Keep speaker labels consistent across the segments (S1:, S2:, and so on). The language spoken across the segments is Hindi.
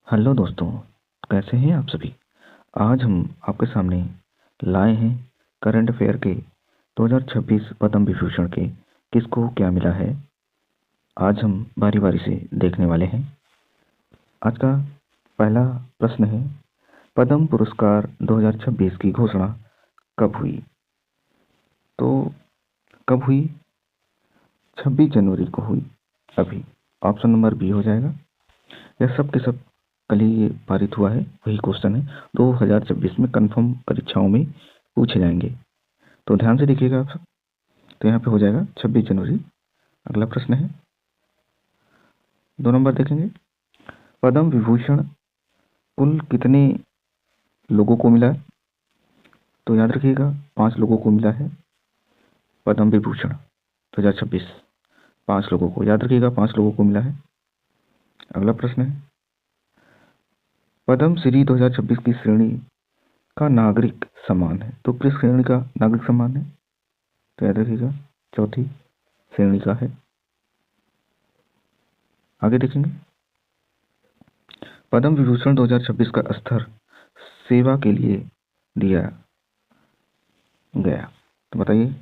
S1: हेलो दोस्तों, कैसे हैं आप सभी। आज हम आपके सामने लाए हैं करंट अफेयर के 2026 पद्म विभूषण के किसको क्या मिला है। आज हम बारी बारी से देखने वाले हैं। आज का पहला प्रश्न है, पद्म पुरस्कार 2026 की घोषणा कब हुई। तो कब हुई? 26 जनवरी को हुई। अभी ऑप्शन नंबर बी हो जाएगा। यह सब के सब कल ही ये पारित हुआ है, वही क्वेश्चन है 2026 में कन्फर्म परीक्षाओं में पूछे जाएंगे। तो ध्यान से देखिएगा आप सब। तो यहाँ पे हो जाएगा 26 जनवरी। अगला प्रश्न है, 2 नंबर देखेंगे, पद्म विभूषण कुल कितने लोगों को मिला। तो याद रखिएगा 5 लोगों को मिला है पद्म विभूषण 2026। 5 लोगों को याद रखिएगा, 5 लोगों को मिला है। अगला प्रश्न है, पद्म श्री 2026 की श्रेणी का नागरिक सम्मान है। तो किस श्रेणी का नागरिक सम्मान है? तो याद रखिएगा चौथी श्रेणी का है। आगे देखेंगे, पद्म विभूषण 2026 का स्तर सेवा के लिए दिया गया। तो बताइए,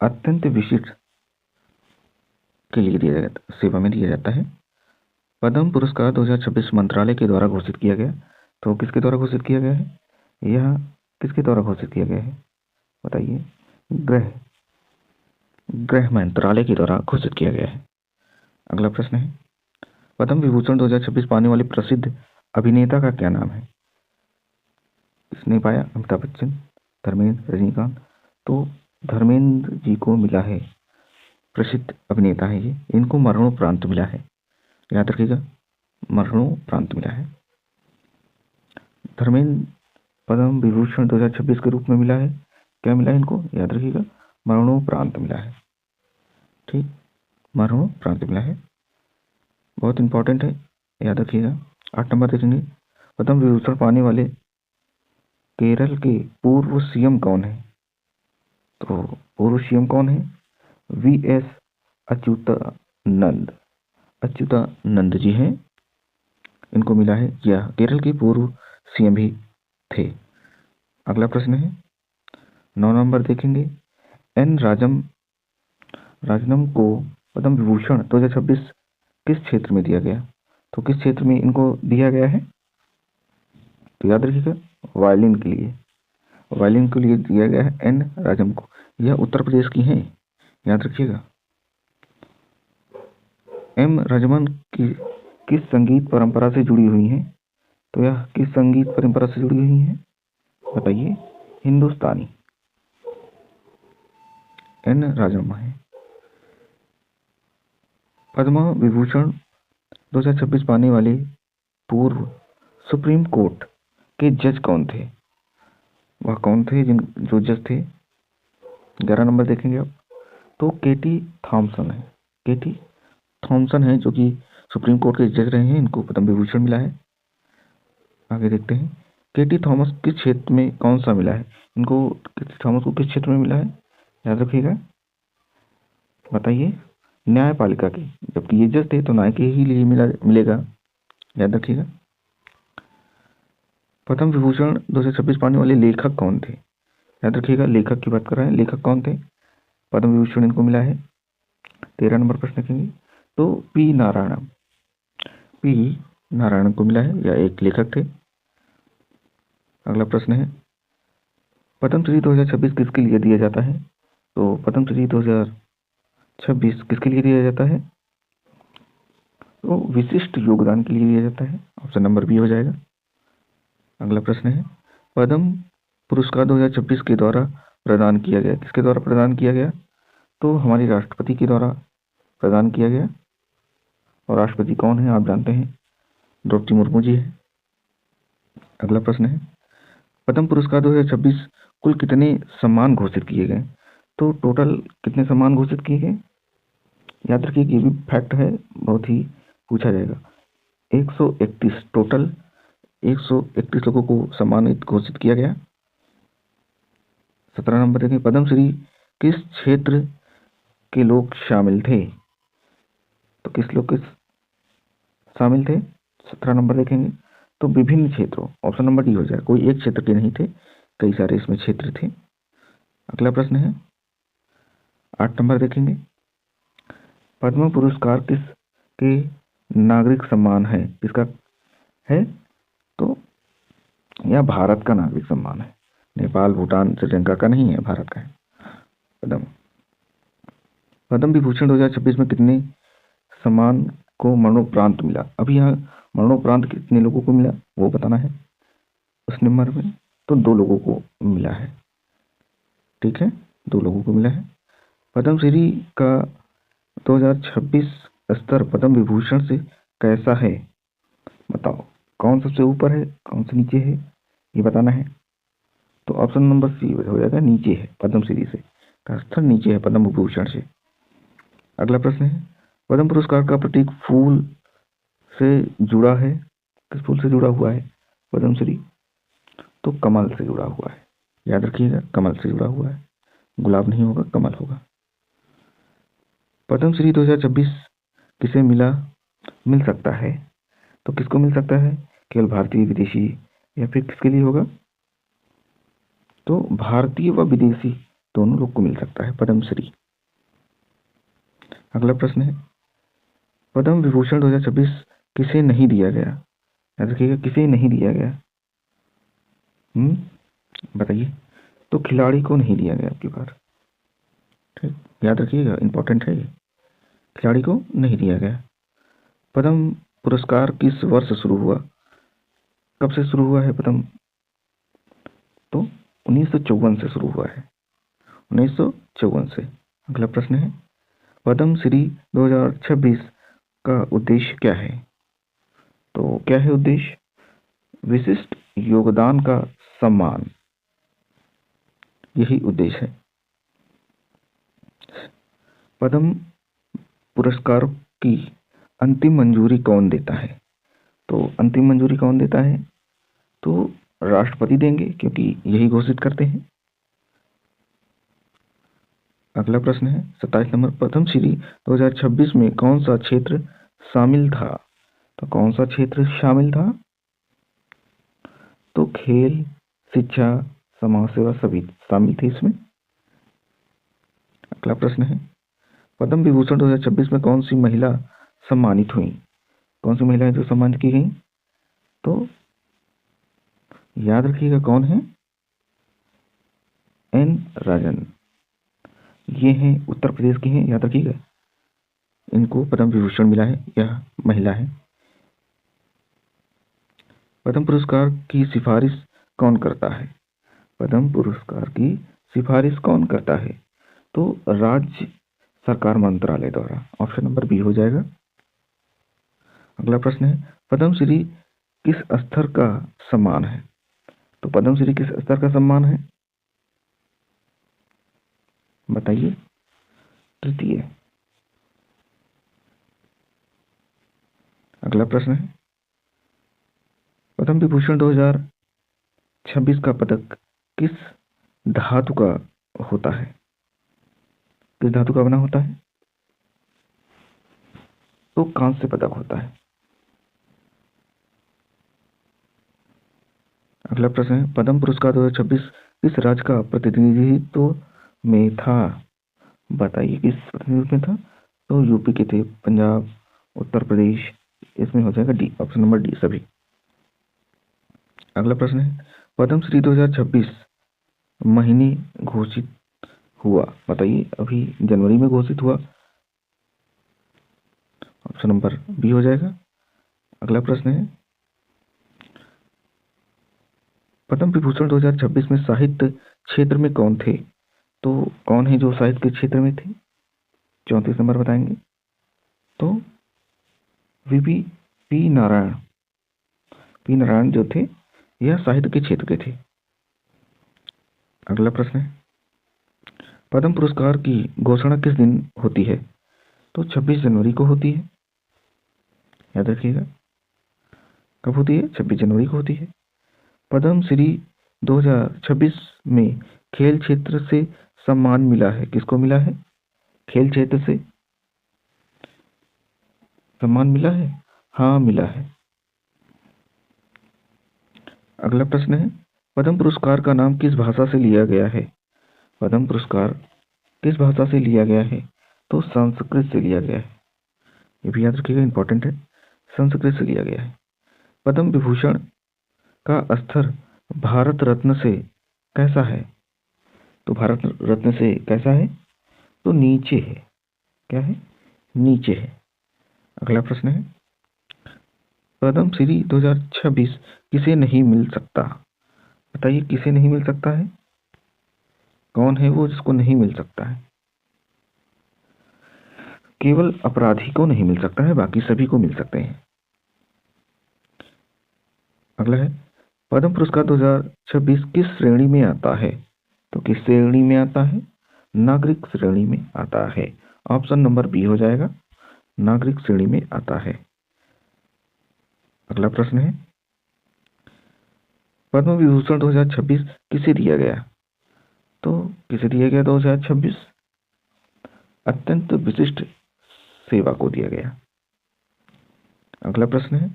S1: अत्यंत विशिष्ट के लिए दिया जाता, सेवा में दिया जाता है। पद्म पुरस्कार 2026 मंत्रालय के द्वारा घोषित किया गया। तो किसके द्वारा घोषित किया गया है? यह किसके द्वारा घोषित किया गया है? बताइए। गृह मंत्रालय के द्वारा घोषित किया गया है। अगला प्रश्न है, पद्म विभूषण 2026 पाने वाले प्रसिद्ध अभिनेता का क्या नाम है? किसने पाया? अमिताभ बच्चन, धर्मेंद्र, रजनीकांत। तो धर्मेंद्र जी को मिला है, प्रसिद्ध अभिनेता है ये, इनको मरणोपरांत मिला है। याद रखिएगा, मरणोपरांत मिला है। धर्मेंद्र पद्म विभूषण 2026 के रूप में मिला है। क्या मिला है इनको? याद रखिएगा, मरणोपरांत मिला है। ठीक, मरणोपरांत मिला है, बहुत इंपॉर्टेंट है, याद रखिएगा। 8 नंबर देखेंगे, पद्म विभूषण पाने वाले केरल के पूर्व सीएम कौन है? तो पूर्व सीएम कौन है? वीएस अच्युतानंद। अच्युतानंद जी हैं, इनको मिला है। यह केरल के पूर्व सीएम भी थे। अगला प्रश्न है, 9 नंबर देखेंगे, एन राजनम को पद्म विभूषण 2026 किस क्षेत्र में दिया गया? तो किस क्षेत्र में इनको दिया गया है? तो याद रखिएगा, वायलिन के लिए। वायलिन के लिए दिया गया है एन राजम को। यह उत्तर प्रदेश की हैं, याद रखिएगा। एम राजमन की किस संगीत परंपरा से जुड़ी हुई हैं? तो यह किस संगीत परंपरा से जुड़ी हुई हैं? बताइए। हिंदुस्तानी। एन राजम है। पद्म विभूषण 2026 पाने वाले पूर्व सुप्रीम कोर्ट के जज कौन थे? वह कौन थे जो जज थे? 11 नंबर देखेंगे आप। तो केटी थॉमसन है। केटी थॉमसन है जो कि सुप्रीम कोर्ट के जज रहे हैं, इनको पद्म विभूषण मिला है। आगे देखते हैं, केटी थॉमस किस क्षेत्र में कौन सा मिला है? इनको केटी थॉमस को किस क्षेत्र में मिला है? याद रखिएगा, बताइए। न्यायपालिका के, जबकि ये जज थे तो न्याय के ही लिए मिलेगा, याद रखिएगा। पद्म विभूषण 2026 पाने वाले लेखक कौन थे? याद रखिएगा, लेखक की बात कर रहे हैं। लेखक कौन थे? पद्म विभूषण इनको मिला है। 13 नंबर प्रश्न देखेंगे, तो पी नारायण को मिला है, या एक लेखक थे। अगला प्रश्न है, पद्मश्री 2026 किसके लिए दिया जाता है? तो पद्मश्री 2026 किसके लिए दिया जाता है? तो विशिष्ट योगदान के लिए दिया जाता है। ऑप्शन नंबर बी हो जाएगा। अगला प्रश्न है, पद्म पुरस्कार 2026 के द्वारा प्रदान किया गया, किसके द्वारा प्रदान किया गया? तो हमारे राष्ट्रपति के द्वारा प्रदान किया गया। और राष्ट्रपति कौन है? आप जानते हैं, द्रौपदी मुर्मू जी है। अगला प्रश्न है, पद्म पुरस्कार 2026 कुल कितने सम्मान घोषित किए गए? तो टोटल कितने सम्मान घोषित किए गए? याद रखिए कि ये भी फैक्ट है, बहुत ही पूछा जाएगा। 131 टोटल, 131 लोगों को सम्मानित घोषित किया गया। 17 नंबर देखें, पद्मश्री किस क्षेत्र के लोग शामिल थे? तो किस लोग किस शामिल थे? 17 नंबर देखेंगे, तो विभिन्न क्षेत्रों, ऑप्शन नंबर डी हो जाएगा, कोई एक क्षेत्र के नहीं थे, कई सारे इसमें क्षेत्र थे। अगला प्रश्न है 8 नंबर देखेंगे, पद्म पुरस्कार किस के नागरिक सम्मान है, किसका है, तो यह भारत का नागरिक सम्मान है, नेपाल, भूटान, श्रीलंका का नहीं है, भारत का है। पद्म विभूषण 2026 में कितने सम्मान को मरणोपरांत मिला? अभी यहाँ मरणोपरांत कितने लोगों को मिला वो बताना है उस नंबर में, तो 2 लोगों को मिला है, ठीक है, 2 लोगों को मिला है। पद्मश्री का 2026 स्तर पद्म विभूषण से कैसा है, बताओ, कौन सबसे ऊपर है, कौन से नीचे है, ये बताना है। तो ऑप्शन नंबर सी हो जाएगा, नीचे है, पद्मश्री से का स्तर नीचे है पद्म विभूषण से। अगला प्रश्न है, पद्म पुरस्कार का प्रतीक फूल से जुड़ा है, किस फूल से जुड़ा हुआ है पद्मश्री, तो कमल से जुड़ा हुआ है, याद रखिएगा, कमल से जुड़ा हुआ है, गुलाब नहीं होगा, कमल होगा। पद्मश्री 2026 किसे मिल सकता है, तो किसको मिल सकता है, केवल भारतीय, विदेशी, या फिर किसके लिए होगा, तो भारतीय व विदेशी दोनों लोग को मिल सकता है पद्मश्री। अगला प्रश्न है, पद्म विभूषण 2026 किसे नहीं दिया गया, याद रखिएगा, किसे नहीं दिया गया, बताइए, तो खिलाड़ी को नहीं दिया गया आपकी बार, ठीक, याद रखिएगा, इंपॉर्टेंट है ये, खिलाड़ी को नहीं दिया गया। पद्म पुरस्कार किस वर्ष शुरू हुआ, कब से शुरू हुआ है पद्म, तो 1954 से शुरू हुआ है, 1954 से। अगला प्रश्न है, पद्मश्री 2026 का उद्देश्य क्या है, तो क्या है उद्देश्य, विशिष्ट योगदान का सम्मान, यही उद्देश्य है। पद्म पुरस्कार की अंतिम मंजूरी कौन देता है, तो अंतिम मंजूरी कौन देता है, तो राष्ट्रपति देंगे, क्योंकि यही घोषित करते हैं। अगला प्रश्न है 27 नंबर, पद्मश्री 2026 में कौन सा क्षेत्र शामिल था, तो कौन सा क्षेत्र शामिल था, तो खेल, शिक्षा, समाज सेवा सभी शामिल थे इसमें। अगला प्रश्न है, पद्म विभूषण 2026 में कौन सी महिला सम्मानित हुई, कौन सी महिलाएं जो सम्मानित की गई, तो याद रखिएगा कौन है, एन राजन, ये हैं उत्तर प्रदेश की हैं, याद रखिएगा, इनको पद्म विभूषण मिला है, यह महिला है। पद्म पुरस्कार की सिफारिश कौन करता है, पद्म पुरस्कार की सिफारिश कौन करता है, तो राज्य सरकार मंत्रालय द्वारा, ऑप्शन नंबर बी हो जाएगा। अगला प्रश्न है, पद्मश्री किस स्तर का सम्मान है, तो पद्मश्री किस स्तर का सम्मान है, बताइए, तृतीय। अगला प्रश्न है, पद्म विभूषण 2026 का पदक किस धातु का होता है, किस धातु का बना होता है, तो कांस्य पदक होता है। अगला प्रश्न है, पद्म पुरस्कार 2026 किस राज्य का प्रतिनिधित्व में था, बताइए किस प्रतिनिधित्व में था, तो यूपी के थे, पंजाब, उत्तर प्रदेश, इसमें हो जाएगा डी, ऑप्शन नंबर डी सभी। अगला प्रश्न है, पद्मश्री 2026 महीने घोषित हुआ, बताइए, अभी जनवरी में घोषित हुआ, ऑप्शन नंबर बी हो जाएगा। अगला प्रश्न है, पद्म विभूषण 2026 में साहित्य क्षेत्र में कौन थे, तो कौन है जो साहित्य के क्षेत्र में थे, 34 नंबर बताएंगे, तो पी नारायण जो थे, यह साहित्य के क्षेत्र के थे। अगला प्रश्न है, पद्म पुरस्कार की घोषणा किस दिन होती है, तो 26 जनवरी को होती है, याद रखिएगा, कब होती है, 26 जनवरी को होती है। पद्मश्री 2026 में खेल क्षेत्र से सम्मान मिला है, किसको मिला है, खेल क्षेत्र से सम्मान मिला है, हाँ मिला है। अगला प्रश्न है, पद्म पुरस्कार का नाम किस भाषा से लिया गया है? पद्म पुरस्कार किस भाषा से लिया गया है? तो संस्कृत से लिया गया है। ये भी याद रखिएगा, इंपॉर्टेंट है, संस्कृत से लिया गया है। पद्म विभूषण का स्तर भारत रत्न से कैसा है? तो भारत रत्न से कैसा है? तो नीचे है। क्या है? नीचे है। अगला प्रश्न है, पद्म श्री 2026 किसे नहीं मिल सकता? बताइए किसे नहीं मिल सकता है? कौन है वो जिसको नहीं मिल सकता है? केवल अपराधी को नहीं मिल सकता है, बाकी सभी को मिल सकते हैं। अगला है, पद्म पुरस्कार 2026 किस श्रेणी में आता है? तो किस श्रेणी में आता है? नागरिक श्रेणी में आता है। ऑप्शन नंबर बी हो जाएगा, नागरिक श्रेणी में आता है। अगला प्रश्न है, पद्म विभूषण 2026 किसे दिया गया? तो किसे दिया गया 2026? अत्यंत विशिष्ट सेवा को दिया गया। अगला प्रश्न है,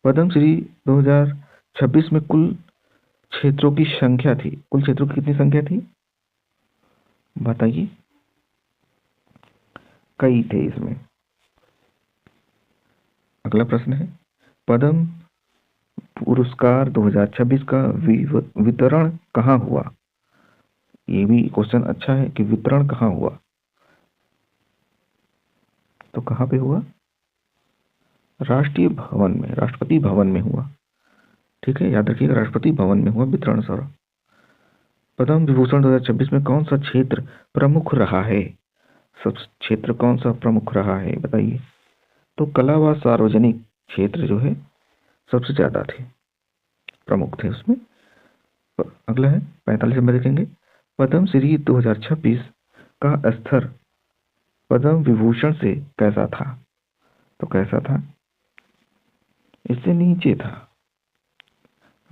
S1: पद्म श्री 2026 में कुल क्षेत्रों की संख्या थी, कुल क्षेत्रों की कितनी संख्या थी? बताइए। कई थे इसमें। अगला प्रश्न है, पद्म पुरस्कार 2026 का वितरण कहाँ हुआ? ये भी क्वेश्चन अच्छा है कि वितरण कहाँ हुआ, तो कहाँ पे हुआ? राष्ट्रीय भवन में, राष्ट्रपति भवन में हुआ। ठीक है, याद रखिएगा, राष्ट्रपति भवन में हुआ वितरण सर। पद्म विभूषण 2026 में कौन सा क्षेत्र प्रमुख रहा है? सब क्षेत्र कौन सा प्रमुख रहा है बताइए? तो कला व सार्वजनिक क्षेत्र जो है सबसे ज्यादा थे, प्रमुख थे उसमें। अगला है 45 नंबर देखेंगे, पद्म श्री 2026 का स्तर पद्म विभूषण से कैसा था? तो कैसा था? इससे नीचे था।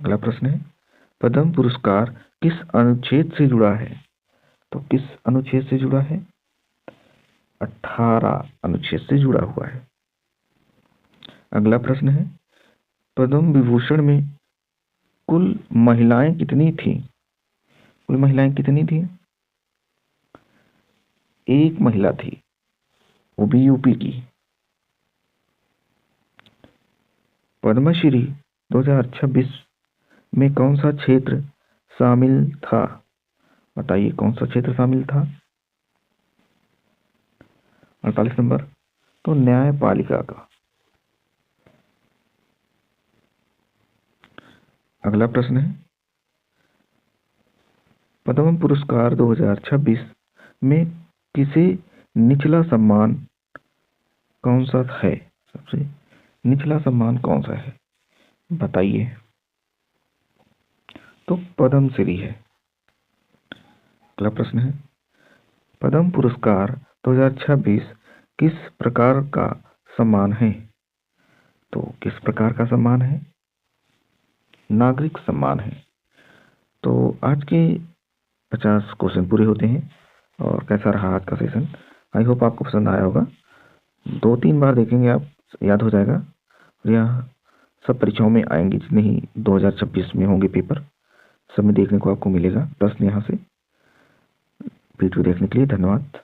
S1: अगला प्रश्न है, पद्म पुरस्कार किस अनुच्छेद से जुड़ा है? तो किस अनुच्छेद से जुड़ा है? 18 अनुच्छेद से जुड़ा हुआ है। अगला प्रश्न है, पद्म विभूषण में कुल महिलाएं कितनी थी? कुल महिलाएं कितनी थी? एक महिला थी, वो भी यूपी की। पद्मश्री 2026 में कौन सा क्षेत्र शामिल था? बताइए कौन सा क्षेत्र शामिल था? 48 नंबर, तो न्यायपालिका का। अगला प्रश्न है, पद्म पुरस्कार 2026 में किसे निचला सम्मान कौन सा है? सबसे निचला सम्मान कौन सा है बताइए? तो पद्मश्री है। अगला प्रश्न है, पद्म पुरस्कार 2026 किस प्रकार का सम्मान है? तो किस प्रकार का सम्मान है? नागरिक सम्मान है। तो आज के 50 क्वेश्चन पूरे होते हैं। और कैसा रहा आज का सेशन? आई होप आपको पसंद आया होगा। 2-3 बार देखेंगे आप, याद हो जाएगा। यह सब परीक्षाओं में आएंगे, जितने ही 2026 में होंगे पेपर, सब में देखने को आपको मिलेगा प्रश्न यहाँ से। वीडियो देखने के लिए धन्यवाद।